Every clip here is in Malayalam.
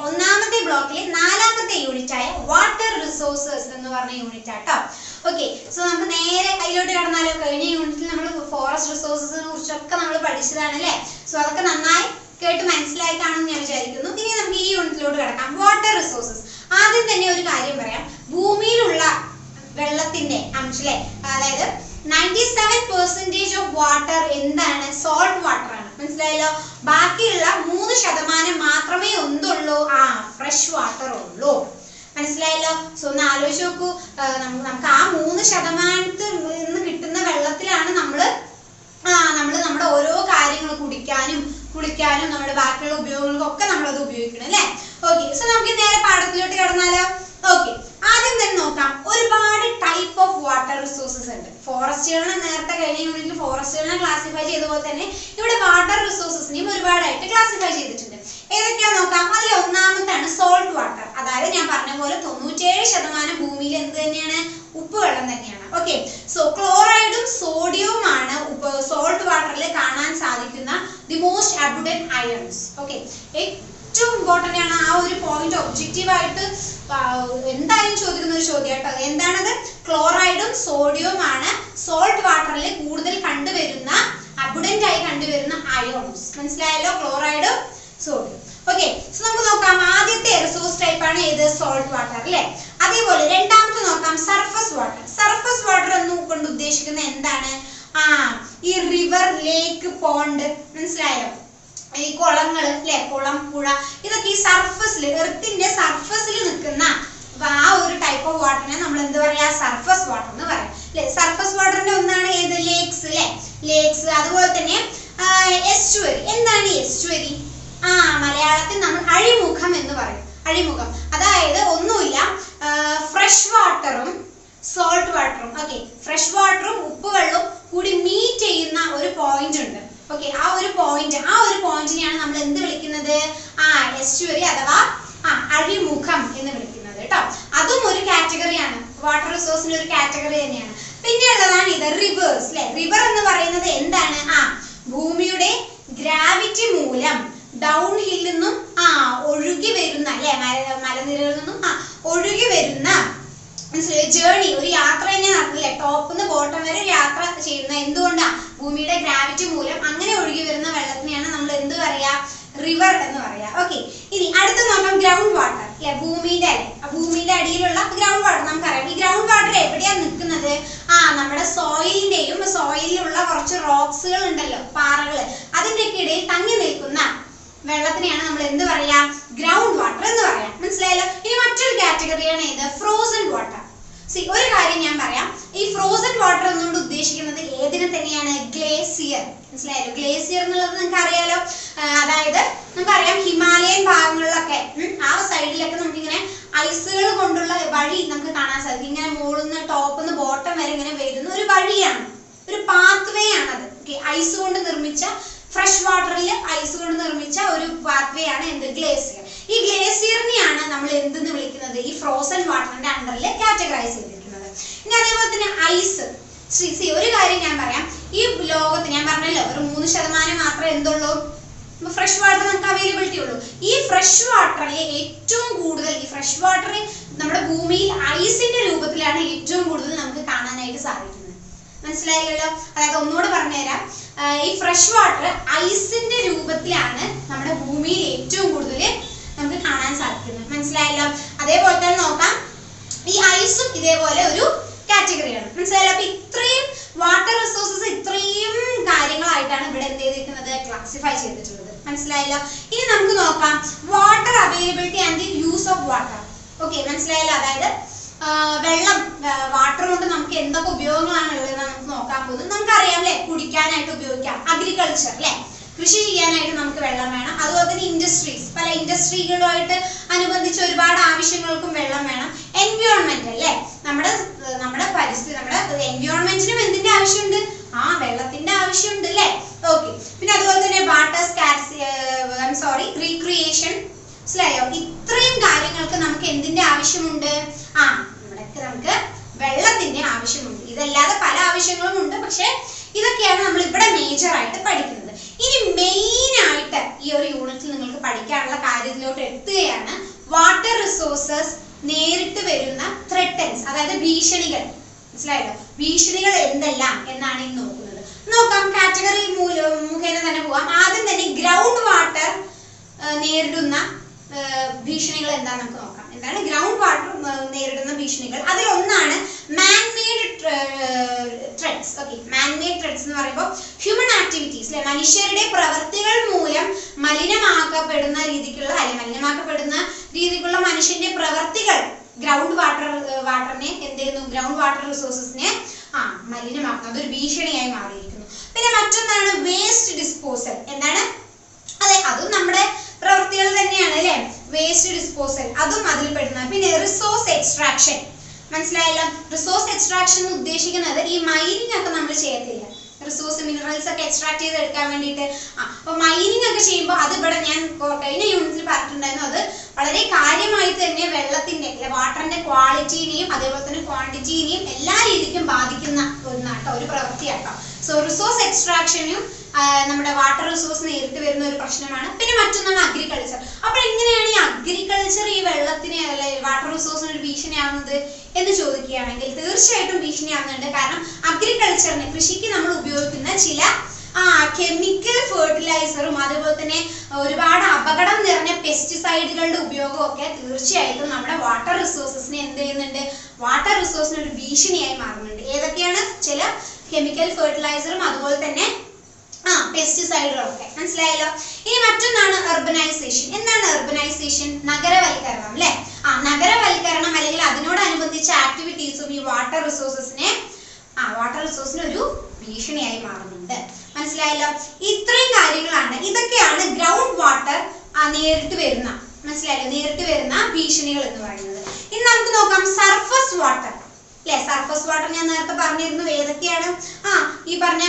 ഒന്നാമത്തെ ബ്ലോക്കിലെ നാലാമത്തെ യൂണിറ്റ് ആയ വാട്ടർ റിസോഴ്സസ് എന്ന് പറഞ്ഞ യൂണിറ്റ് ആട്ടോ. ഓക്കെ, സോ നമുക്ക് നേരെ അതിലോട്ട് കടന്നാലോ. കഴിഞ്ഞ യൂണിറ്റിൽ നമ്മൾ ഫോറസ്റ്റ് റിസോഴ്സസിനെ കുറിച്ചൊക്കെ നമ്മൾ പഠിച്ചതാണ് അല്ലേ. സോ അതൊക്കെ നന്നായി കേട്ട് മനസ്സിലായി കാണുമെന്ന് ഞാൻ വിചാരിക്കുന്നു. ഇനി നമുക്ക് ഈ യൂണിറ്റിലോട്ട് കിടക്കാം. Water resources. ആദ്യം തന്നെ ഒരു കാര്യം പറയാം. ഭൂമിയിലുള്ള വെള്ളത്തിന്റെ അംശം, അതായത് 97% ഓഫ് വാട്ടർ എന്താണ്? സോൾട്ട് വാട്ടർ ആണ്. മനസ്സിലായല്ലോ. ബാക്കിയുള്ള 3% മാത്രമേ എന്തുള്ളൂ? ഫ്രഷ് വാട്ടർ ഉള്ളൂ. മനസ്സിലായല്ലോ. സോ ഒന്ന് ആലോചിച്ച് നോക്കൂ. നമുക്ക് ആ 3% നിന്ന് കിട്ടുന്ന വെള്ളത്തിലാണ് നമ്മൾ നമ്മുടെ ഓരോ കാര്യങ്ങൾ കുടിക്കാനും നമ്മുടെ ബാക്കിയുള്ള ഉപയോഗങ്ങൾക്കൊക്കെ നമ്മളത് ഉപയോഗിക്കണം അല്ലേ. ഓക്കെ, സോ നമുക്ക് നേരെ പാഠത്തിലോട്ട് കടന്നാലോ. ഓക്കെ, ആദ്യം തന്നെ നോക്കാം. ഒരുപാട് ടൈപ്പ് ഓഫ് വാട്ടർ റിസോഴ്സസ് ഉണ്ട്. ഫോറസ്റ്റുകളെ നേരത്തെ കഴിഞ്ഞ യൂണിറ്റിൽ ഫോറസ്റ്റുകളെ ക്ലാസിഫൈ ചെയ്ത പോലെ തന്നെ ഇവിടെ വാട്ടർ റിസോഴ്സസിനെയും ഒരുപാടായിട്ട് ക്ലാസിഫൈ ചെയ്തിട്ടുണ്ട്. ഏതൊക്കെയാ നോക്കാം. അതിൽ ഒന്നാമത്താണ് സോൾട്ട് വാട്ടർ. അതായത് ഞാൻ പറഞ്ഞ പോലെ 97% ഭൂമിയിൽ എന്ത് തന്നെയാണ്? ഉപ്പുവെള്ളം തന്നെയാണ്. ഓക്കെ, സോ ക്ലോറൈഡും സോഡിയവും ആണ് സോൾട്ട് വാട്ടറിൽ കാണാൻ സാധിക്കുന്ന ദി മോസ്റ്റ് അബുഡന്റ് അയൺസ്. ഓക്കെ, ഏറ്റവും ഇമ്പോർട്ടന്റ് ആണ്. ആ ഒരു പോയിന്റ് ഒബ്ജക്റ്റീവ് ആയിട്ട് എന്തായാലും ചോദിക്കുന്ന ഒരു ചോദ്യം കേട്ടോ. എന്താണത്? ക്ലോറൈഡും സോഡിയവും ആണ് സോൾട്ട് വാട്ടറിൽ കൂടുതൽ കണ്ടുവരുന്ന അബുഡന്റ് ആയി കണ്ടുവരുന്ന അയോൺസ്. മനസ്സിലായല്ലോ. ക്ലോറൈഡും സോഡിയം. ഓക്കെ, സോ നമുക്ക് നോക്കാം. ആദ്യത്തെ റിസോഴ്സ് ടൈപ്പ് ആണ് ഏത്? സോൾട്ട് വാട്ടർ അല്ലേ. അതേപോലെ രണ്ടാമത്തെ നോക്കാം, സർഫസ് വാട്ടർ. സർഫസ് വാട്ടർ എന്ന് കൊണ്ട് ഉദ്ദേശിക്കുന്നത് എന്താണ്? ഈ റിവർ, ലേക്ക്, പോണ്ട്, മനസ്സിലായോ? ഈ കുളങ്ങൾ അല്ലെ, കുളം, പുഴ, ഇതൊക്കെ ഈ സർഫസിൽ, എർത്തിന്റെ സർഫസിൽ നിൽക്കുന്ന ആ ഒരു ടൈപ്പ് ഓഫ് വാട്ടറിനെ നമ്മൾ എന്ത് പറയാ? സർഫസ് വാട്ടർ എന്ന് പറയാം അല്ലെ. സർഫസ് വാട്ടറിന്റെ ഒന്നാണ് ഏത്? ലേക്സ് അല്ലെ. ലേക്സ്. അതുപോലെ തന്നെ എസ്റ്റുവരി. എന്താണ് എസ്റ്റുവരി? മലയാളത്തിൽ നമ്മൾ അഴിമുഖം എന്ന് പറയും. അഴിമുഖം അതായത് ഒന്നുമില്ല, ഫ്രഷ് വാട്ടറും സോൾട്ട് വാട്ടറും, ഓക്കെ, ഫ്രഷ് വാട്ടറും ഉപ്പുവെള്ളവും കൂടി മീറ്റ് ചെയ്യുന്ന ഒരു പോയിന്റ് ഉണ്ട്. ഓക്കെ, ആ ഒരു പോയിന്റിനെയാണ് നമ്മൾ എന്ത് വിളിക്കുന്നത്? എസ്റ്റുവരി അഥവാ അഴിമുഖം എന്ന് വിളിക്കുന്നത് കേട്ടോ. അതും ഒരു കാറ്റഗറിയാണ്. വാട്ടർ റിസോഴ്സിന്റെ ഒരു കാറ്റഗറി തന്നെയാണ്. പിന്നെ ഉള്ളതാണ് ഇത് റിവേഴ്സ് അല്ലെ. റിവർ എന്ന് പറയുന്നത് എന്താണ്? ഭൂമിയുടെ ഗ്രാവിറ്റി മൂലം ഡൗൺ ഹില്ലിൽ നിന്നും ഒഴുകി വരുന്ന അല്ലെ, മലനിരകളിൽ നിന്നും ഒഴുകി വരുന്ന ജേർണി, ഒരു യാത്ര തന്നെ നടക്കില്ലേ, ടോപ്പിൽ നിന്ന് ബോട്ടം വരെ യാത്ര ചെയ്യുന്ന. എന്തുകൊണ്ടാ? ഭൂമിയുടെ ഗ്രാവിറ്റി മൂലം അങ്ങനെ ഒഴുകി വരുന്ന വെള്ളത്തിനെയാണ് നമ്മൾ എന്ത് പറയാ? റിവർ എന്ന് പറയാ. ഓക്കെ, ഇനി അടുത്ത നോക്കാം ഗ്രൗണ്ട് വാട്ടർ അല്ലെ. ഭൂമിയുടെ അടിയിലുള്ള ഗ്രൗണ്ട് വാട്ടർ നമുക്കറിയാം. ഈ ഗ്രൗണ്ട് വാട്ടർ എവിടെയാണ് നിൽക്കുന്നത്? നമ്മുടെ സോയിലുള്ള കുറച്ച് റോക്സുകൾ ഉണ്ടല്ലോ, പാറകള്, അതിന്റെ ഒക്കെ ഇടയിൽ തങ്ങി നിൽക്കുന്ന വെള്ളത്തിനെയാണ് നമ്മൾ എന്ത് പറയാ? ഗ്രൗണ്ട് വാട്ടർ എന്ന് പറയാം. മനസ്സിലായല്ലോ. ഇനി മറ്റൊരു കാറ്റഗറിയാണ് ഏത്? Frozen water. ഒരു കാര്യം ഞാൻ പറയാം. ഈ ഫ്രോസൺ വാട്ടർ എന്നുകൊണ്ട് ഉദ്ദേശിക്കുന്നത് ഏതിനെ തന്നെയാണ്? ഗ്ലേസിയർ. മനസ്സിലായല്ലോ. ഗ്ലേസിയർ എന്നുള്ളത് നിങ്ങൾക്ക് അറിയാലോ. അതായത് നമുക്കറിയാം ഹിമാലയൻ ഭാഗങ്ങളിലൊക്കെ ആ സൈഡിലൊക്കെ നമുക്കിങ്ങനെ ഐസുകൾ കൊണ്ടുള്ള വഴി നമുക്ക് കാണാൻ സാധിക്കും. ഇങ്ങനെ മുകളിൽ നിന്ന് ടോപ്പിൽ നിന്ന് ബോട്ടം വരെ ഇങ്ങനെ വരുന്ന ഒരു വഴിയാണ്, ഒരു പാത്വേ ആണത്. ഐസ് കൊണ്ട് നിർമ്മിച്ച, ഫ്രഷ് വാട്ടറിൽ ഐസ് കൊണ്ട് നിർമ്മിച്ച ഒരു പാത്വേ ആണ് എന്ത്? ഗ്ലേസിയർ. ഈ ഗ്ലേസിയറിനെയാണ് നമ്മൾ എന്തെന്ന് വിളിക്കുന്നത്? ഈ ഫ്രോസൺ വാട്ടറിന്റെ അണ്ടറിൽ കാറ്റഗറൈസ് ചെയ്തിരിക്കുന്നത്. ഇനി അതേപോലെ തന്നെ ഐസ്. ഒരു കാര്യം ഞാൻ പറയാം. ഈ ലോകത്ത് ഞാൻ പറഞ്ഞല്ലോ ഒരു 3% മാത്രമേ എന്തുള്ളൂ? ഫ്രഷ് വാട്ടർ നമുക്ക് അവൈലബിലിറ്റി ഉള്ളൂ. ഈ ഫ്രഷ് വാട്ടറിൽ ഏറ്റവും കൂടുതൽ, ഈ ഫ്രഷ് വാട്ടർ നമ്മുടെ ഭൂമിയിൽ ഐസിന്റെ രൂപത്തിലാണ് ഏറ്റവും കൂടുതൽ നമുക്ക് കാണാനായിട്ട് സാധിക്കുന്നത്. മനസ്സിലായല്ലോ. അതായത് ഒന്നുകൂടെ പറഞ്ഞുതരാം. ഈ ഫ്രഷ് വാട്ടർ ഐസിന്റെ രൂപത്തിലാണ് നമ്മുടെ ഭൂമിയിൽ ഏറ്റവും കൂടുതൽ നമുക്ക് കാണാൻ സാധിക്കുന്നത്. മനസ്സിലായല്ലോ. അതേപോലെ തന്നെ നോക്കാം, ഈ ഐസും ഇതേപോലെ ഒരു കാറ്റഗറിയാണ്. മനസ്സിലായല്ലോ. അപ്പൊ ഇത്രയും വാട്ടർ റിസോഴ്സസ് ഇത്രയും കാര്യങ്ങളായിട്ടാണ് ഇവിടെ എന്ത് ചെയ്തിരിക്കുന്നത്? ക്ലാസിഫൈ ചെയ്തിട്ടുള്ളത്. മനസ്സിലായല്ലോ. ഇനി നമുക്ക് നോക്കാം water availability and the water. Okay, മനസ്സിലായല്ലോ? അതായത് വെള്ളം, വാട്ടർ കൊണ്ട് നമുക്ക് എന്തൊക്കെ ഉപയോഗങ്ങളാണ് ഉള്ളത് നമുക്ക് നോക്കാൻ പോകുന്നത്. നമുക്കറിയാം അല്ലെ, കുടിക്കാനായിട്ട് ഉപയോഗിക്കാം, അഗ്രികൾച്ചർ അല്ലെ, കൃഷി ചെയ്യാനായിട്ട് നമുക്ക് വെള്ളം വേണം. അതുപോലെ തന്നെ ഇൻഡസ്ട്രീസ്, പല ഇൻഡസ്ട്രികളുമായിട്ട് അനുബന്ധിച്ച് ഒരുപാട് ആവശ്യങ്ങൾക്കും വെള്ളം വേണം. എൻവയോൺമെന്റ് അല്ലെ, നമ്മുടെ പരിസ്ഥിതി, നമ്മുടെ എൻവയോൺമെന്റിനും എന്തിന്റെ ആവശ്യമുണ്ട്? വെള്ളത്തിന്റെ ആവശ്യമുണ്ട് അല്ലെ. ഓക്കെ, പിന്നെ അതുപോലെ തന്നെ വാട്ടർ റീക്രിയേഷൻ, മനസ്സിലായോ? ഇത്രയും കാര്യങ്ങൾക്ക് നമുക്ക് എന്തിന്റെ ആവശ്യമുണ്ട്? ഇവിടൊക്കെ നമുക്ക് വെള്ളത്തിന്റെ ആവശ്യമുണ്ട്. ഇതല്ലാതെ പല ആവശ്യങ്ങളും ഉണ്ട്, പക്ഷെ ഇതൊക്കെയാണ് നമ്മൾ ഇവിടെ മേജർ ആയിട്ട് പഠിക്കുന്നത്. ഇനി മെയിൻ ആയിട്ട് ഈ ഒരു യൂണിറ്റിൽ നിങ്ങൾക്ക് പഠിക്കാനുള്ള കാര്യത്തിലോട്ട് എത്തുകയാണ്. വാട്ടർ റിസോഴ്സസ് നേരിട്ട് വരുന്ന ത്രെട്ടൻസ്, അതായത് ഭീഷണികൾ. മനസ്സിലായല്ലോ? ഭീഷണികൾ എന്തെല്ലാം എന്നാണ് ഇന്ന് നോക്കുന്നത്. നോക്കാം, കാറ്റഗറി മുഖേന തന്നെ പോവാം. ആദ്യം തന്നെ ഗ്രൗണ്ട് വാട്ടർ നേരിടുന്ന ഭീഷണികൾ എന്താണെന്ന് നമുക്ക് നോക്കാം. എന്താണ് ഗ്രൗണ്ട് വാട്ടർ നേരിടുന്ന ഭീഷണികൾ? അതിലൊന്നാണ് manmade threats. Okay, manmade threats എന്ന് പറയുമ്പോൾ ഹ്യൂമൻ ആക്ടിവിറ്റീസ് അല്ലെ, മനുഷ്യരുടെ പ്രവർത്തികൾ മൂലം മലിനമാക്കപ്പെടുന്ന രീതിക്കുള്ള മനുഷ്യന്റെ പ്രവർത്തികൾ ഗ്രൗണ്ട് വാട്ടറിനെ എന്ത് ചെയ്യുന്നു? ഗ്രൗണ്ട് വാട്ടർ റിസോഴ്സസിനെ മലിനമാക്കുന്നു. അതൊരു ഭീഷണിയായി മാറിയിരിക്കുന്നു. പിന്നെ മറ്റൊന്നാണ് വേസ്റ്റ് ഡിസ്പോസൽ. എന്താണ്? അതെ, അതും നമ്മുടെ പ്രവൃത്തികൾ തന്നെയാണ് അല്ലെ. വേസ്റ്റ് ഡിസ്പോസൽ അതും അതിൽ പെടുന്ന. പിന്നെ റിസോഴ്സ് എക്സ്ട്രാക്ഷൻ, മനസ്സിലായല്ലോ? റിസോഴ്സ് എക്സ്ട്രാക്ഷൻ എന്ന് ഉദ്ദേശിക്കുന്നത് ഈ മൈനിങ് ഒക്കെ നമ്മൾ ചെയ്യത്തില്ല, റിസോഴ്സ് മിനറൽസ് ഒക്കെ എക്സ്ട്രാക്ട് ചെയ്ത് എടുക്കാൻ വേണ്ടിയിട്ട്. അപ്പൊ മൈനിങ് ഒക്കെ ചെയ്യുമ്പോൾ അത് ഇവിടെ ഞാൻ കഴിഞ്ഞ യൂണിറ്റിൽ പറഞ്ഞിട്ടുണ്ടായിരുന്നു. അത് വളരെ കാര്യമായിട്ട് തന്നെ വെള്ളത്തിന്റെ വാട്ടറിന്റെ ക്വാളിറ്റിനെയും അതേപോലെ തന്നെ ക്വാണ്ടിറ്റിനെയും എല്ലാ രീതിക്കും ബാധിക്കുന്ന ഒരു പ്രവൃത്തിയാട്ടോ. സോ റിസോഴ്സ് എക്സ്ട്രാക്ഷനും നമ്മുടെ വാട്ടർ റിസോഴ്സ് നേരിട്ട് വരുന്ന ഒരു പ്രശ്നമാണ്. പിന്നെ മറ്റൊന്നാണ് അഗ്രികൾച്ചർ. അപ്പോൾ എങ്ങനെയാണ് ഈ അഗ്രികൾച്ചർ ഈ വെള്ളത്തിന് വാട്ടർ റിസോഴ്സിന് ഒരു ഭീഷണിയാവുന്നത് എന്ന് ചോദിക്കുകയാണെങ്കിൽ തീർച്ചയായിട്ടും ഭീഷണിയാവുന്നുണ്ട്. കാരണം അഗ്രികൾച്ചറിന്, കൃഷിക്ക് നമ്മൾ ഉപയോഗിക്കുന്ന ചില കെമിക്കൽ ഫെർട്ടിലൈസറും അതുപോലെ തന്നെ ഒരുപാട് അപകടം നിറഞ്ഞ പെസ്റ്റിസൈഡുകളുടെ ഉപയോഗവും ഒക്കെ തീർച്ചയായിട്ടും നമ്മുടെ വാട്ടർ റിസോഴ്സസിനെ എന്ത് ചെയ്യുന്നുണ്ട്? വാട്ടർ റിസോഴ്സിന് ഒരു ഭീഷണിയായി മാറുന്നുണ്ട്. ഏതൊക്കെയാണ്? ചില കെമിക്കൽ ഫെർട്ടിലൈസറും അതുപോലെ തന്നെ പെസ്റ്റിസൈഡുകളൊക്കെ. മനസ്സിലായല്ലോ? ഇനി മറ്റൊന്നാണ് അർബനൈസേഷൻ. എന്താണ് അർബനൈസേഷൻ? നഗരവൽക്കരണം അല്ലെ. നഗരവൽക്കരണം അല്ലെങ്കിൽ അതിനോടനുബന്ധിച്ച ആക്ടിവിറ്റീസും ഈ വാട്ടർ റിസോഴ്സസിന് ഒരു ഭീഷണിയായി മാറുന്നുണ്ട്. മനസ്സിലായല്ലോ? ഇത്രയും കാര്യങ്ങളാണ്, ഇതൊക്കെയാണ് ഗ്രൗണ്ട് വാട്ടർ നേരിട്ട് വരുന്ന, മനസ്സിലായല്ലോ, നേരിട്ട് വരുന്ന ഭീഷണികൾ എന്ന് പറയുന്നത്. ഇനി നമുക്ക് നോക്കാം സർഫസ് വാട്ടർ അല്ലെ. സർഫസ് വാട്ടർ ഞാൻ നേരത്തെ പറഞ്ഞിരുന്നു. ഏതൊക്കെയാണ്? ഈ പറഞ്ഞ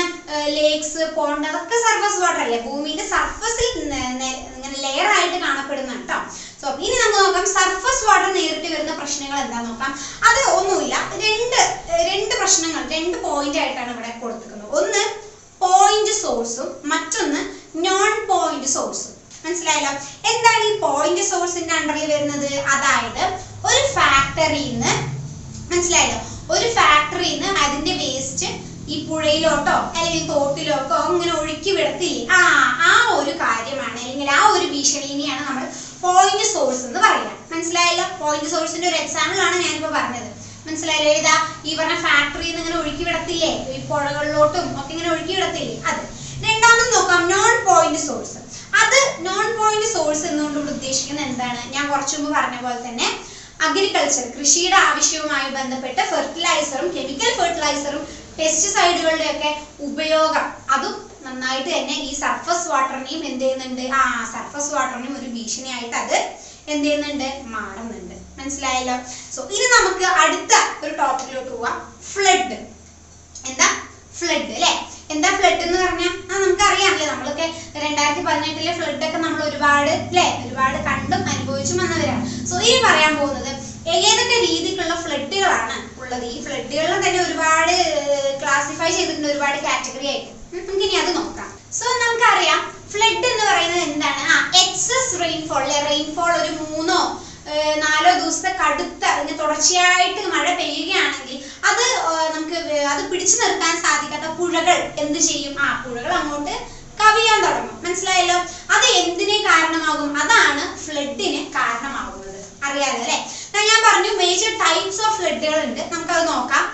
ലേക്സ്, പോണ്ട്, അതൊക്കെ സർഫസ് വാട്ടർ അല്ലേ, ഭൂമിയുടെ സർഫസിൽ ഇങ്ങനെ ലെയർ ആയിട്ട് കാണപ്പെടുന്ന കേട്ടോ. സോ ഇനി നമുക്ക് നോക്കാം സർഫസ് വാട്ടർ നേരിട്ട് വരുന്ന പ്രശ്നങ്ങൾ എന്താ നോക്കാം. അത് ഒന്നുമില്ല, രണ്ട് പ്രശ്നങ്ങൾ, 2 പോയിന്റ് ആയിട്ടാണ് ഇവിടെ കൊടുത്തിരിക്കുന്നത്. ഒന്ന് പോയിന്റ് സോഴ്സും മറ്റൊന്ന് നോൺ പോയിന്റ് സോഴ്സും. മനസ്സിലായല്ലോ? എന്താണ് ഈ പോയിന്റ് സോഴ്സിന്റെ അണ്ടറിൽ വരുന്നത്? അതായത് ഒരു ഫാക്ടറിന്ന്, മനസ്സിലായല്ലോ, ഒരു ഫാക്ടറിന്ന് അതിന്റെ വേസ്റ്റ് ഈ പുഴയിലോട്ടോ അല്ലെങ്കിൽ തോട്ടിലോട്ടോ അങ്ങനെ ഒഴുക്കി വിടത്തില്ലേ? ആ ഒരു കാര്യമാണ് അല്ലെങ്കിൽ ആ ഒരു ഭീഷണിനെയാണ് നമ്മൾ പോയിന്റ് സോഴ്സ് എന്ന് പറയാം. മനസ്സിലായല്ലോ? പോയിന്റ് സോഴ്സിന്റെ ഒരു എക്സാമ്പിൾ ആണ് ഞാനിപ്പോ പറഞ്ഞത്. മനസ്സിലായല്ലോ? ഏതാ? ഈ പറഞ്ഞ ഫാക്ടറിന്ന് ഇങ്ങനെ ഒഴുക്കി വിടത്തില്ലേ, ഈ പുഴകളിലോട്ടും ഒക്കെ ഇങ്ങനെ ഒഴുക്കി വിടത്തില്ലേ, അത്. രണ്ടാമത് നോക്കാം നോൺ പോയിന്റ് സോഴ്സ്. അത് നോൺ പോയിന്റ് സോഴ്സ് എന്നുകൊണ്ട് ഉദ്ദേശിക്കുന്നത് എന്താണ്? ഞാൻ കുറച്ചു മുമ്പ് പറഞ്ഞ പോലെ തന്നെ അഗ്രികൾച്ചർ, കൃഷിയുടെ ആവശ്യവുമായി ബന്ധപ്പെട്ട് ഫെർട്ടിലൈസറും കെമിക്കൽ ഫെർട്ടിലൈസറും പെസ്റ്റിസൈഡുകളുടെ ഒക്കെ ഉപയോഗം അതും നന്നായിട്ട് തന്നെ ഈ സർഫസ് വാട്ടറിനെയും എന്ത് ചെയ്യുന്നുണ്ട്? സർഫസ് വാട്ടറിനും ഒരു ഭീഷണിയായിട്ട് അത് എന്ത് ചെയ്യുന്നുണ്ട്? മാറുന്നുണ്ട്. മനസ്സിലായല്ലോ? സോ ഇനി നമുക്ക് അടുത്ത ഒരു ടോപ്പിക്കിലോട്ട് പോവാം. ഫ്ലഡ്. എന്താ ഫ്ലഡ് അല്ലെ? എന്താ ഫ്ലഡ് എന്ന് പറഞ്ഞാൽ നമുക്കറിയാം അല്ലെ, നമ്മളൊക്കെ 2018 ഫ്ലഡ് ഒക്കെ നമ്മൾ ഒരുപാട് കണ്ടും അനുഭവിച്ചും വന്നവരാണ്. സോ ഇനി പറയാൻ പോകുന്നത് ഏതൊക്കെ രീതിക്കുള്ള ഫ്ലഡുകളാണ് ഉള്ളത്. ഈ ഫ്ലഡുകളിൽ തന്നെ ഒരുപാട് ക്ലാസിഫൈ ചെയ്തിട്ടുണ്ട്, ഒരുപാട് കാറ്റഗറി ആയിട്ട്. നമുക്ക് ഇനി അത് നോക്കാം. സോ നമുക്കറിയാം ഫ്ലഡ് എന്ന് പറയുന്നത് എന്താണ്? Excess rainfall. റെയിൻഫോൾ ഒരു 3-4 ദിവസത്തെ കടുത്ത തുടർച്ചയായിട്ട് മഴ പെയ്യുകയാണെങ്കിൽ അത് പിടിച്ചു നിർത്താൻ സാധിക്കാത്ത പുഴകൾ എന്ത് ചെയ്യും? പുഴകൾ അങ്ങോട്ട് കവിയാൻ തുടങ്ങും. മനസ്സിലായല്ലോ? അത് എന്തിനെ കാരണമാകും? അതാണ് ഫ്ലഡിന് കാരണമാകുന്നത്. അറിയാലോ അല്ലെ? ഞാൻ പറഞ്ഞു മേജർ ടൈപ്സ് ഓഫ് ഫ്ലഡുകൾ ഉണ്ട്, നമുക്കത് നോക്കാം.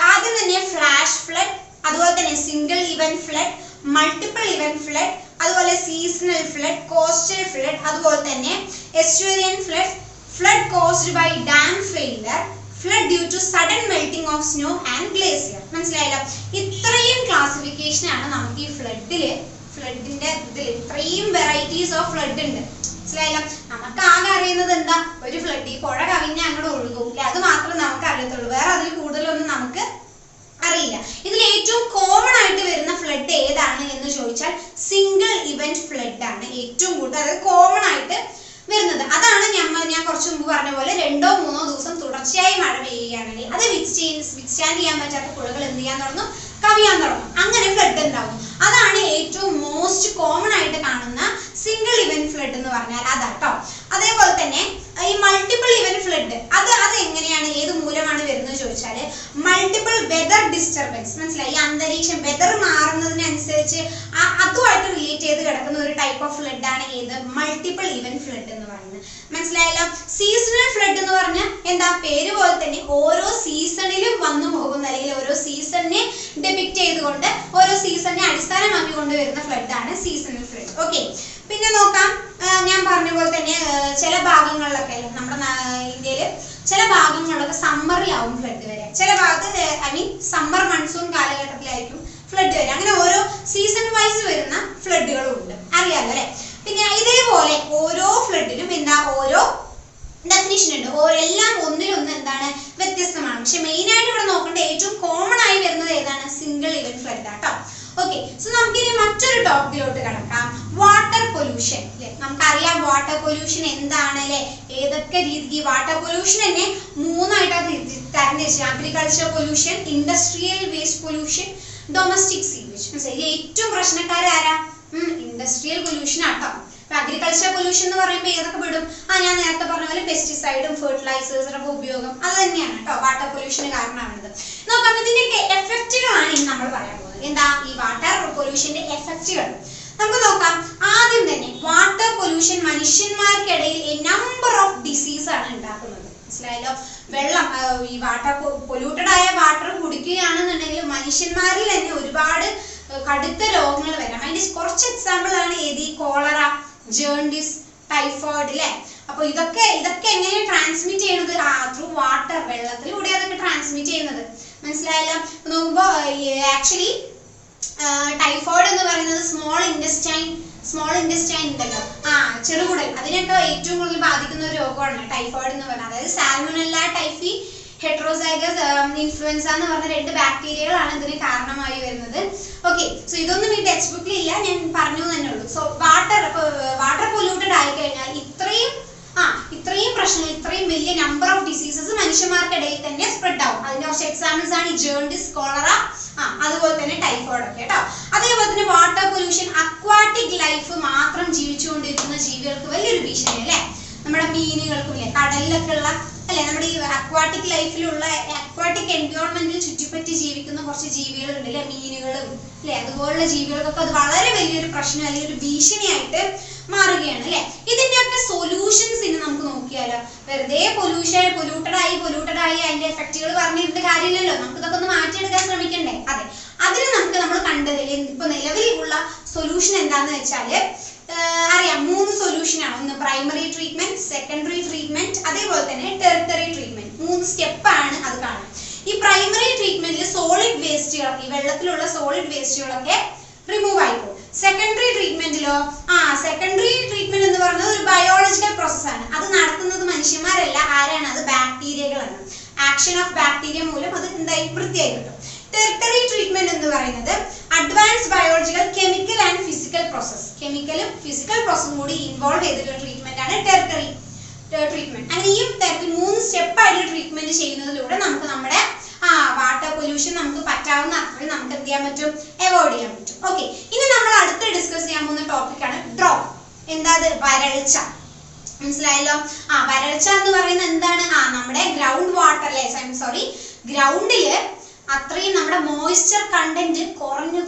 ആദ്യം തന്നെ ഫ്ലാഷ് ഫ്ലഡ്, അതുപോലെ തന്നെ single event flood, multiple event flood, അതുപോലെ സീസണൽ ഫ്ലഡ്, കോസ്റ്റൽ ഫ്ലഡ്, അതുപോലെ തന്നെ എസ്റ്റുറിയൻ flood, flood caused by dam failure, flood due to sudden melting of snow and glacier. മനസ്സിലായല്ലോ? ഇത്രയും ക്ലാസിഫിക്കേഷൻ ആണ് നമുക്ക് ഈ ഫ്ലഡിന്റെ ഇതിൽ ഇത്രയും വെറൈറ്റീസ് ഓഫ് ഫ്ലഡ് ഉണ്ട്. മനസ്സിലായല്ലോ? നമുക്ക് ആകെ അറിയുന്നത് എന്താ, ഒരു ഫ്ലഡ് ഈ പുഴ കവിഞ്ഞ് അങ്ങോട്ട് ഒഴുകും, അത് മാത്രമേ നമുക്ക് അറിയത്തുള്ളൂ. വേറെ അതിൽ കൂടുതലൊന്നും നമുക്ക് അറിയില്ല. ഇതിൽ ഏറ്റവും കോമൺ ആയിട്ട് വരുന്ന ഫ്ലഡ് ഏതാണ് എന്ന് ചോദിച്ചാൽ സിംഗിൾ ഇവന്റ് ഫ്ലഡ് ആണ് ഏറ്റവും കൂടുതൽ, അതായത് കോമൺ ആയിട്ട് വരുന്നത്. അതാണ് ഞാൻ കുറച്ച് മുമ്പ് പറഞ്ഞ പോലെ 2-3 ദിവസം തുടർച്ചയായി മഴ പെയ്യുകയാണെങ്കിൽ അത് വിത്ത്സ്റ്റാൻഡ് ചെയ്യാൻ പറ്റാത്ത പുഴകൾ എന്ത് ചെയ്യാൻ തുടങ്ങും, കവിയാൻ തുടങ്ങും. അങ്ങനെ ഫ്ലഡ് ഉണ്ടാവും. അതാണ് ഏറ്റവും മോസ്റ്റ് കോമൺ ആയിട്ട് കാണുന്ന സിംഗിൾ ഇവന്റ് ഫ്ലഡ് എന്ന് പറഞ്ഞാൽ അതാട്ടോ. അതേപോലെ തന്നെ ഈ മൾട്ടിപ്പിൾ ഇവന്റ് ഫ്ലഡ് അത് എങ്ങനെയാണ്, ഏത് മൂലമാണ് വരുന്നത് ചോദിച്ചാൽ മൾട്ടിപ്പിൾ വെതർ ഡിസ്റ്റർബൻസ്. മനസ്സിലായി? ഈ അന്തരീക്ഷം വെതർ മാറുന്നതിനനുസരിച്ച് അതുമായിട്ട് റിലേറ്റ് ചെയ്ത് കിടക്കുന്ന ഒരു ടൈപ്പ് ഓഫ് ഫ്ലഡ് ആണ് ഏത്, മൾട്ടിപ്പിൾ ഇവന്റ് ഫ്ലഡ് എന്ന് പറയുന്നത്. മനസ്സിലായല്ലോ? സീസണൽ ഫ്ലഡ് എന്ന് പറഞ്ഞാൽ എന്താ, പേര് പോലെ തന്നെ ഓരോ സീസണിലും വന്നു പോകുന്ന അല്ലെങ്കിൽ ഓരോ സീസണിനെ ഡെപിക്ട് ചെയ്തുകൊണ്ട് ഓരോ സീസണിനെ അടിസ്ഥാനമാക്കിക്കൊണ്ട് വരുന്ന ഫ്ലഡ് ആണ് സീസണൽ ഫ്ലഡ്. ഓക്കെ, പിന്നെ നോക്കാം. ഞാൻ പറഞ്ഞ പോലെ തന്നെ ചില ഭാഗങ്ങളിലൊക്കെ നമ്മുടെ ഇന്ത്യയിൽ ചില ഭാഗങ്ങളിലൊക്കെ സമ്മറിലാവും ഫ്ലഡ് വരിക, ചില ഭാഗത്ത് സമ്മർ മൺസൂൺ കാലഘട്ടത്തിലായിരിക്കും ഫ്ലഡ് വരിക. അങ്ങനെ ഓരോ സീസൺ വൈസ് വരുന്ന ഫ്ലഡുകളും ഉണ്ട്, അറിയാലോ അല്ലെ? പിന്നെ ഇതേപോലെ ഓരോ ഫ്ലഡിനും എന്താ ഓരോ ഡെഫിനിഷൻ ഉണ്ട്. എല്ലാം ഒന്നിലൊന്ന് എന്താണ് വ്യത്യസ്തമാണ്. പക്ഷെ മെയിൻ ആയിട്ട് ഇവിടെ നോക്കേണ്ട ഏറ്റവും കോമൺ ആയി വരുന്നത് ഏതാണ്, സിംഗിൾ ഇവന്റ് ഫ്ലഡ് ആട്ടോ. ഓക്കെ, സോ നമുക്കിനി മറ്റൊരു ടോപ്പിക്കിലോട്ട് കടക്കാം. Water pollution. നമുക്കറിയാം വാട്ടർ പൊല്യൂഷൻ എന്താണ് അല്ലെ, ഏതൊക്കെ രീതിക്ക് വാട്ടർ പൊല്യൂഷൻ തന്നെ 3ആയിട്ടാണ് തരംതിരിച്ചത്. Agriculture pollution, industrial waste pollution, domestic sewage. മനസ്സിലായി? ഏറ്റവും പ്രശ്നക്കാരാരാ, ഇൻഡസ്ട്രിയൽ പൊല്യൂഷൻ ആട്ടോ. അഗ്രികൾച്ചർ പൊല്യൂഷൻ എന്ന് പറയുമ്പോൾ ഏതൊക്കെ വിടും, ഞാൻ നേരത്തെ പറഞ്ഞ പോലെ പെസ്റ്റിസൈഡും ഫെർട്ടിലൈസേഴ്സിന്റെ ഉപയോഗം അത് തന്നെയാണ് കേട്ടോ വാട്ടർ പൊല്യൂഷന് കാരണമാവുന്നത്. നോക്കാം, ഇതിന്റെയൊക്കെ എഫക്റ്റുകളാണ് ഇനി നമ്മൾ പറയാൻ പോകുന്നത്. എന്താ ഈ വാട്ടർ പൊല്യൂഷന്റെ എഫക്റ്റുകൾ നമുക്ക് നോക്കാം. ആദ്യം തന്നെ വാട്ടർ പൊല്യൂഷൻ മനുഷ്യന്മാർക്കിടയിൽ എ നമ്പർ ഓഫ് ഡിസീസ് ആണ് ഉണ്ടാക്കുന്നത്. മനസ്സിലായല്ലോ? വെള്ളം ഈ വാട്ടർ പൊല്യൂട്ടഡ് ആയ വാട്ടർ കുടിക്കുകയാണെന്നുണ്ടെങ്കിൽ മനുഷ്യന്മാരിൽ തന്നെ ഒരുപാട് കടുത്ത രോഗങ്ങൾ വരാം. അതിന്റെ കുറച്ച് എക്സാമ്പിൾ ആണ് ഏത്, കോളറ, ജേർണ്ടിസ്, ടൈഫോയിഡ് അല്ലെ. അപ്പൊ ഇതൊക്കെ എങ്ങനെ ട്രാൻസ്മിറ്റ് ചെയ്യുന്നത്, ത്രൂ വാട്ടർ, വെള്ളത്തിലൂടെ അതൊക്കെ ട്രാൻസ്മിറ്റ് ചെയ്യുന്നത്. മനസ്സിലായല്ലോ? നോക്കുമ്പോ ആക്ച്വലി ടൈഫോയിഡ് എന്ന് പറയുന്നത് സ്മോൾ ഇൻഡസ്റ്റൈൻ ഉണ്ടല്ലോ, ചെറുകുടൽ, അതിനൊക്കെ ഏറ്റവും കൂടുതൽ ബാധിക്കുന്ന ഒരു രോഗമാണ് ടൈഫോയിഡ് എന്ന് പറയുന്നത്. അതായത് സാൽമോനെല്ല ടൈഫി ഹെട്രോസൈഗസ് ഇൻഫ്ലുവൻസ എന്ന് പറഞ്ഞ 2 ബാക്ടീരിയകളാണ് ഇതിന് കാരണമായി വരുന്നത്. ഓക്കെ, സോ ഇതൊന്നും ഈ ടെക്സ്റ്റ് ബുക്കിൽ ഇല്ല, ഞാൻ പറഞ്ഞു തന്നെ ഉള്ളൂ. സോ വാട്ടർ പൊല്യൂട്ടഡ് ആയി കഴിഞ്ഞാൽ ഇത്രയും പ്രശ്നങ്ങൾ, ഇത്രയും വലിയ നമ്പർ ഓഫ് ഡിസീസസ് മനുഷ്യന്മാർക്കിടയിൽ തന്നെ സ്പ്രെഡ് ആവും. അതിന്റെ കുറച്ച് എക്സാമ്പിൾസ് ആണ് ജേർണ്ടിസ്, കോളറ, അതുപോലെ തന്നെ ടൈഫോയിഡ് ഒക്കെ കേട്ടോ. അതേപോലെ തന്നെ വാട്ടർ പൊല്യൂഷൻ അക്വാട്ടിക് ലൈഫ് മാത്രം ജീവിച്ചുകൊണ്ടിരിക്കുന്ന ജീവികൾക്ക് വലിയൊരു ഭീഷണി അല്ലെ. നമ്മുടെ മീനുകൾക്കും ഇല്ലേ, കടലിലൊക്കെ ഉള്ള അല്ലെ, നമ്മുടെ ഈ അക്വാട്ടിക് ലൈഫിലുള്ള അക്വാട്ടിക് എൻവയോൺമെന്റിൽ ചുറ്റിപ്പറ്റി ജീവിക്കുന്ന കുറച്ച് ജീവികളുണ്ട് അല്ലെ, മീനുകളും അല്ലെ, അതുപോലുള്ള ജീവികൾക്കൊക്കെ അത് വളരെ വലിയൊരു പ്രശ്നം അല്ലെങ്കിൽ ഒരു ഭീഷണിയായിട്ട് മാറുകയാണ് അല്ലെ. ഇതിന്റെയൊക്കെ സൊല്യൂഷൻസ് ഇനി നമുക്ക് നോക്കിയാലോ. വെറുതെ പൊല്യൂട്ടഡ് ആയി അതിന്റെ എഫക്റ്റുകൾ പറഞ്ഞിരുന്ന കാര്യമില്ലല്ലോ, നമുക്ക് ഇതൊക്കെ ഒന്ന് മാറ്റിയെടുക്കാൻ ശ്രമിക്കണ്ടേ. അതെ, അതിന് നമ്മൾ കണ്ടതിൽ ഇപ്പൊ നിലവിലുള്ള സൊല്യൂഷൻ എന്താന്ന് വെച്ചാല് അറിയാം, 3 സൊല്യൂഷൻ ആണ്. ഒന്ന് പ്രൈമറി ട്രീറ്റ്മെന്റ്, സെക്കൻഡറി ട്രീറ്റ്മെന്റ്, അതേപോലെ തന്നെ ടെറിട്ടറി ട്രീറ്റ്മെന്റ്. 3 സ്റ്റെപ്പ് ആണ് അത് കാണുന്നത്. ഈ പ്രൈമറി ട്രീറ്റ്മെന്റിൽ സോളിഡ് വേസ്റ്റുകൾ, ഈ വെള്ളത്തിലുള്ള സോളിഡ് വേസ്റ്റുകളൊക്കെ റിമൂവ് ആയിപ്പോ. സെക്കൻഡറി ട്രീറ്റ്മെന്റിലോ സെക്കൻഡറി ട്രീറ്റ്മെന്റ് എന്ന് പറയുന്നത് ഒരു ബയോളജിക്കൽ പ്രോസസ് ആണ്. അത് നടത്തുന്നത് മനുഷ്യന്മാരല്ല, ആരാണ് അത്, ബാക്ടീരിയകളാണ്. ആക്ഷൻ ഓഫ് ബാക്ടീരിയ മൂലം അത് എന്തായി വൃത്തിയായി കിട്ടും. ടെറിട്ടറി ട്രീറ്റ്മെന്റ് എന്ന് പറയുന്നത് advance biological, chemical and physical process, കെമിക്കലും ഫിസിക്കൽ പ്രോസസ്സും കൂടി ഇൻവോൾവ് ചെയ്തിട്ടുള്ള ട്രീറ്റ്മെന്റ് ആണ് ടെറിട്ടറി ട്രീറ്റ്മെന്റ്. അങ്ങനെ ഈ തരത്തിൽ 3 സ്റ്റെപ്പ് ആയിട്ട് ട്രീറ്റ്മെന്റ് ചെയ്യുന്നതിലൂടെ നമുക്ക് നമ്മുടെ വാട്ടർ പൊല്യൂഷൻ നമുക്ക് പറ്റാവുന്ന അത്രയും നമുക്ക് എന്ത് ചെയ്യാൻ പറ്റും, അവോയ്ഡ് ചെയ്യാൻ പറ്റും. ഓക്കെ, ഇനി നമ്മൾ അടുത്ത് ഡിസ്കസ് ചെയ്യാൻ പോകുന്ന ടോപ്പിക്കാണ് ഡ്രോട്ട്. എന്താ അത്, വരൾച്ച. മനസ്സിലായല്ലോ? വരൾച്ച എന്ന് പറയുന്നത് എന്താണ്, നമ്മുടെ ഗ്രൗണ്ട് വാട്ടർ അല്ലെ, ഗ്രൗണ്ടില് അത്രയും നമ്മുടെ മോയ്സ്ചർ കണ്ടന്റ് കുറഞ്ഞ്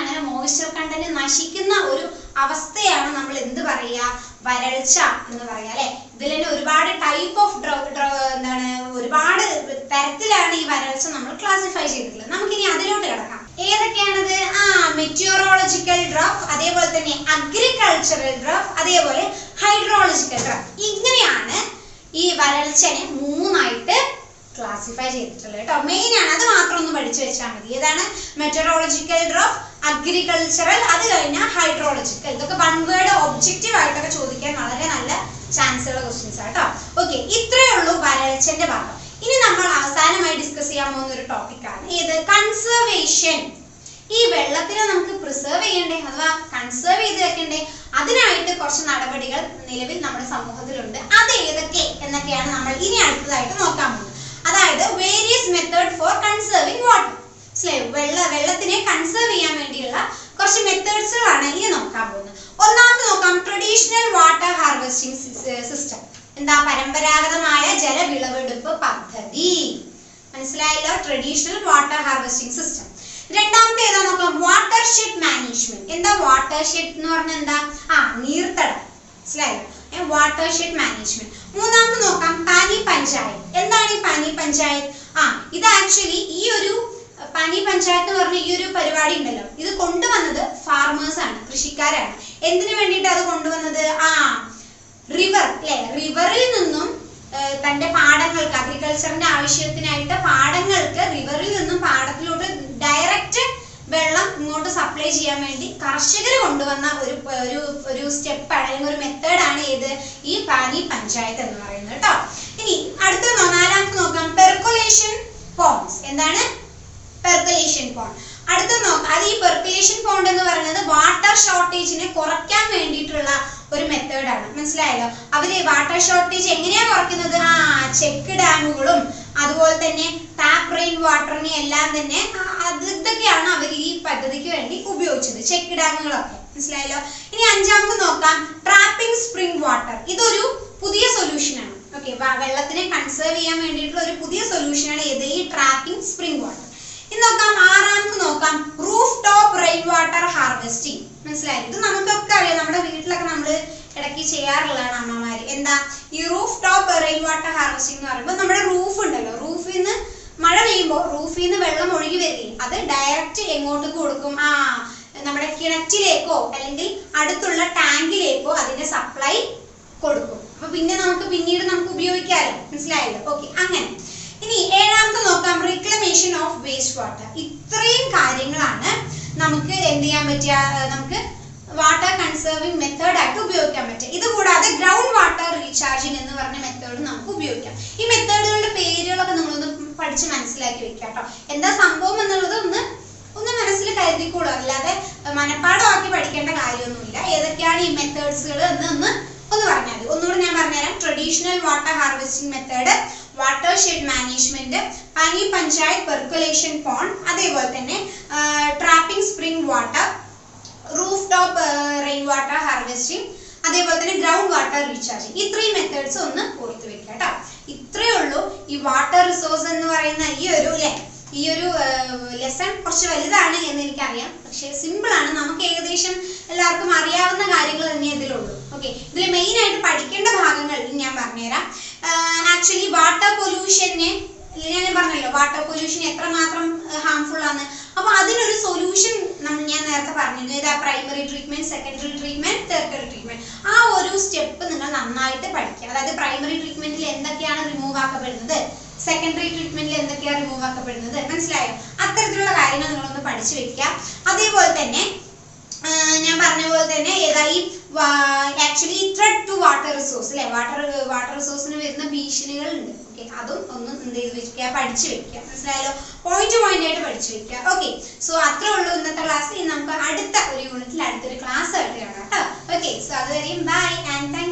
അങ്ങനെ മോയ്സ്ചർ കണ്ടന്റ് നശിക്കുന്ന ഒരു അവസ്ഥയാണ് നമ്മൾ എന്ത് പറയുക, വരൾച്ച എന്ന് പറയാ അല്ലെ. ഇതിൽ തന്നെ ഒരുപാട് ടൈപ്പ് ഓഫ് എന്താണ്, ഒരുപാട് തരത്തിലാണ് ഈ വരൾച്ച നമ്മൾ ക്ലാസിഫൈ ചെയ്തിട്ടുള്ളത്. നമുക്കിനി അതിലോട്ട് കിടക്കാം. ഏതൊക്കെയാണത്, മെറ്റിയോറോളജിക്കൽ ഡ്രോപ്പ്, അതേപോലെ തന്നെ അഗ്രികൾച്ചറൽ ഡ്രോപ്പ്, അതേപോലെ ഹൈഡ്രോളജിക്കൽ ഡ്രോപ്പ്. ഇങ്ങനെയാണ് ഈ വരൾച്ചനെ മൂന്നായിട്ട് ക്ലാസിഫൈ ചെയ്തിട്ടുള്ളത് കേട്ടോ. മെയിൻ ആണ്, അത് മാത്രം ഒന്ന് പഠിച്ചു വെച്ചാൽ മതി. ഏതാണ്? മെറ്ററോളജിക്കൽ ഡ്രോപ്പ്, അഗ്രികൾച്ചറൽ, അത് കഴിഞ്ഞാൽ ഹൈഡ്രോളജിക്കൽ. ഇതൊക്കെ വൺ വേർഡ് ഒബ്ജക്റ്റീവ് ആയിട്ടൊക്കെ ചോദിക്കാൻ വളരെ നല്ല ചാൻസ് ഉള്ള ക്വസ്റ്റ്യൻസ് ആട്ടോ. ഓക്കെ, ഇത്രയേ ഉള്ളൂ വരൾച്ചന്റെ ഭാഗം. ഇനി നമ്മൾ അവസാനമായി ഡിസ്കസ് ചെയ്യാൻ പോകുന്ന ഒരു ടോപ്പിക്കാണ് ഏത്? കൺസർവേഷൻ. ഈ വെള്ളത്തിനെ നമുക്ക് പ്രിസർവ് ചെയ്യണ്ടേ, അഥവാ കൺസേർവ് ചെയ്ത് വെക്കണ്ടേ? അതിനായിട്ട് കുറച്ച് നടപടികൾ നിലവിൽ നമ്മുടെ സമൂഹത്തിലുണ്ട്. അത് ഏതൊക്കെ എന്നൊക്കെയാണ് നമ്മൾ ഇനി അടുത്തതായിട്ട് നോക്കാൻ പോകുന്നത്. അതായത് various method for conserving water. വെള്ളത്തിനെ കൺസേർവ് ചെയ്യാൻ വേണ്ടിയുള്ള കുറച്ച് മെത്തേഡ്സുകളാണ് ഇനി നോക്കാൻ പോകുന്നത്. ഒന്നാമത് നോക്കാം, ട്രഡീഷണൽ വാട്ടർ ഹാർവെസ്റ്റിംഗ് സിസ്റ്റം. എന്താ? പരമ്പരാഗതമായ ജലവിളവെടുപ്പ് പദ്ധതി. മനസ്സിലായല്ലോ? Traditional water harvesting system. രണ്ടാമത്തെ ഏതാ നോക്കാം? Watershed management. എന്താ വാട്ടർഷെഡ് എന്ന് പറഞ്ഞാൽ? എന്താ? നീർത്തടം. മനസ്സിലായല്ലോ? Watershed management. മൂന്നാമത് നോക്കാം, പാനി പഞ്ചായത്ത്. എന്താണ് ഈ പാനി പഞ്ചായത്ത്? ഇത് ആക്ച്വലി ഈ ഒരു പാനി പഞ്ചായത്ത് എന്ന് പറഞ്ഞ ഈ ഒരു പരിപാടി ഉണ്ടല്ലോ, ഇത് കൊണ്ടുവന്നത് ഫാർമേഴ്സ് ആണ്, കൃഷിക്കാരാണ്. എന്തിനു വേണ്ടിയിട്ട് അത് കൊണ്ടുവന്നത്? റിവർ അല്ലെ, റിവറിൽ നിന്നും തന്റെ പാടങ്ങൾക്ക്, അഗ്രികൾച്ചറിന്റെ ആവശ്യത്തിനായിട്ട് പാടങ്ങൾക്ക് റിവറിൽ നിന്നും പാടത്തിലോട്ട് ഡയറക്റ്റ് വെള്ളം ഇങ്ങോട്ട് സപ്ലൈ ചെയ്യാൻ വേണ്ടി കർഷകർ കൊണ്ടുവന്ന ഒരു സ്റ്റെപ്പാണ്, അല്ലെങ്കിൽ ഒരു മെത്തേഡാണ് ഏത്? ഈ പാനി പഞ്ചായത്ത് എന്ന് പറയുന്നത് കേട്ടോ. ഇനി അടുത്ത നാലാമത്തെ നോക്കാം, പെർക്കുലേഷൻ പോണ്ട്സ്. എന്താണ്? Percolation pond. അടുത്ത നോക്കാം, അത് ഈ പെർക്കുലേഷൻ പോണ്ട് എന്ന് പറയുന്നത് വാട്ടർ ഷോർട്ടേജിനെ കുറയ്ക്കാൻ വേണ്ടിയിട്ടുള്ള ഒരു മെത്തേഡാണ്. മനസ്സിലായല്ലോ? അവര് വാട്ടർ ഷോർട്ടേജ് എങ്ങനെയാ കുറയ്ക്കുന്നത്? ചെക്ക് ഡാമുകളും അതുപോലെ തന്നെ ടാപ്പ് റെയിൻ വാട്ടറിനെ എല്ലാം തന്നെ ഇതൊക്കെയാണ് അവർ ഈ പദ്ധതിക്ക് വേണ്ടി ഉപയോഗിച്ചത്, ചെക്ക് ഡാമുകളൊക്കെ. മനസ്സിലായല്ലോ? ഇനി അഞ്ചാമത് നോക്കാം, ട്രാപ്പിംഗ് സ്പ്രിംഗ് വാട്ടർ. ഇതൊരു പുതിയ സൊല്യൂഷൻ ആണ്. ഓക്കെ, വെള്ളത്തിനെ കൺസേർവ് ചെയ്യാൻ വേണ്ടിയിട്ടുള്ള ഒരു പുതിയ സൊല്യൂഷൻ ആണ് ഏത്? ഈ ട്രാപ്പിംഗ് സ്പ്രിംഗ് വാട്ടർ. ഇനി നോക്കാം, ആറാമത് നോക്കാം, roof top rain water harvesting. മനസ്സിലായി? ഇത് നമുക്കൊക്കെ അറിയാം, നമ്മുടെ വീട്ടിലൊക്കെ നമ്മൾ ഇടയ്ക്ക് ചെയ്യാറുള്ളതാണ് അമ്മമാര്. എന്താ ഈ roof top rain water harvesting എന്ന് പറയുമ്പോൾ നമ്മുടെ റൂഫ് ഉണ്ടല്ലോ, റൂഫിൽ നിന്ന് മഴ പെയ്യുമ്പോൾ റൂഫിൽ നിന്ന് വെള്ളം ഒഴുകി വരികയും അത് ഡയറക്റ്റ് എങ്ങോട്ട് കൊടുക്കും? നമ്മുടെ കിണറ്റിലേക്കോ അല്ലെങ്കിൽ അടുത്തുള്ള ടാങ്കിലേക്കോ അതിന്റെ സപ്ലൈ കൊടുക്കും. അപ്പൊ പിന്നെ പിന്നീട് നമുക്ക് ഉപയോഗിക്കാമല്ലോ. മനസ്സിലായല്ലോ? ഓക്കെ, അങ്ങനെ. ഇനി ഏഴാമത്തെ നോക്കാം, റിക്ലമേഷൻ ഓഫ് വേസ്റ്റ് വാട്ടർ. ഇത്രയും കാര്യങ്ങളാണ് നമുക്ക് എന്ത് ചെയ്യാൻ പറ്റുക? നമുക്ക് വാട്ടർ കൺസേർവിംഗ് മെത്തേഡ് ആയിട്ട് ഉപയോഗിക്കാൻ പറ്റും. ഇത് കൂടാതെ ഗ്രൗണ്ട് വാട്ടർ റീചാർജിങ് എന്ന് പറഞ്ഞ മെത്തേഡ് നമുക്ക് ഉപയോഗിക്കാം. ഈ മെത്തേഡുകളുടെ പേരുകളൊക്കെ നിങ്ങളൊന്ന് പഠിച്ച് മനസ്സിലാക്കി വെക്കുക കേട്ടോ. എന്താ സംഭവം എന്നുള്ളത് ഒന്ന് മനസ്സിൽ കരുതിക്കോളൂ, അല്ലാതെ മനപ്പാടമാക്കി പഠിക്കേണ്ട കാര്യമൊന്നുമില്ല. ഏതൊക്കെയാണ് ഈ മെത്തേഡ്സുകൾ എന്ന് ഒന്ന് പറഞ്ഞാൽ മതി. ഒന്നുകൂടെ ഞാൻ പറഞ്ഞുതരാം. Traditional water harvesting method, water shed management, പാനി പഞ്ചായത്ത്, പെർക്കുലേഷൻ പോണ്ട്, അതേപോലെ തന്നെ trapping spring water, roof top rain water harvesting, അതേപോലെ തന്നെ ഗ്രൗണ്ട് വാട്ടർ റീചാർജിങ്. ഈ ത്രീ മെത്തേഡ്സ് ഒന്ന് ഓർത്ത് വെക്കുക കേട്ടോ. ഇത്രയേ ഉള്ളൂ ഈ വാട്ടർ റിസോഴ്സ് എന്ന് പറയുന്ന ഈ ഒരു ലെസൺ. കുറച്ച് വലുതാണ് എന്ന് എനിക്കറിയാം, പക്ഷെ സിമ്പിൾ ആണ്. നമുക്ക് ഏകദേശം എല്ലാവർക്കും അറിയാവുന്ന കാര്യങ്ങൾ തന്നെ ഇതിലുള്ളൂ. ഓക്കെ, ഇതിൽ മെയിൻ ആയിട്ട് പഠിക്കേണ്ട ഭാഗങ്ങൾ ഞാൻ പറഞ്ഞുതരാം. ആക്ച്വലി വാട്ടർ പൊല്യൂഷനെ ഞാൻ പറഞ്ഞല്ലോ, വാട്ടർ പൊല്യൂഷൻ എത്രമാത്രം ഹാംഫുൾ ആണ്. അപ്പൊ അതിനൊരു സൊല്യൂഷൻ ഞാൻ നേരത്തെ പറഞ്ഞിരുന്നു. ഏതാ? Primary treatment, secondary treatment, tertiary treatment. ആ ഒരു സ്റ്റെപ്പ് നിങ്ങൾ നന്നായിട്ട് പഠിക്കുക. അതായത് പ്രൈമറി ട്രീറ്റ്മെന്റിൽ എന്തൊക്കെയാണ് റിമൂവ് ആക്കപ്പെടുന്നത്, സെക്കൻഡറി ട്രീറ്റ്മെന്റിൽ എന്തൊക്കെയാണ് റിമൂവ് ആക്കപ്പെടുന്നത്, മനസ്സിലായോ? അത്തരത്തിലുള്ള കാര്യങ്ങൾ നിങ്ങളൊന്ന് പഠിച്ചു വെക്കുക. അതേപോലെ തന്നെ ഞാൻ പറഞ്ഞ പോലെ തന്നെ ഏതായി actually threat to water resource അല്ലെ, വാട്ടർ റിസോഴ്സിന് വരുന്ന ഭീഷണികൾ ഉണ്ട്. ഓക്കെ, അതും ഒന്ന് എന്ത് ചെയ്ത് വെക്കുക, പഠിച്ചു വെക്കുക. മനസ്സിലായല്ലോ? പോയിന്റ് ആയിട്ട് പഠിച്ചു വെക്കുക. ഓക്കെ, സോ അത്രേ ഉള്ളൂ ഇന്നത്തെ ക്ലാസ്. ഇനി നമുക്ക് അടുത്ത ഒരു യൂണിറ്റിൽ അടുത്തൊരു ക്ലാസ് ആയിട്ട് കാണാം കേട്ടോ. ഓക്കെ, സോ അതുവരെയും ബൈ ആൻഡ് താങ്ക്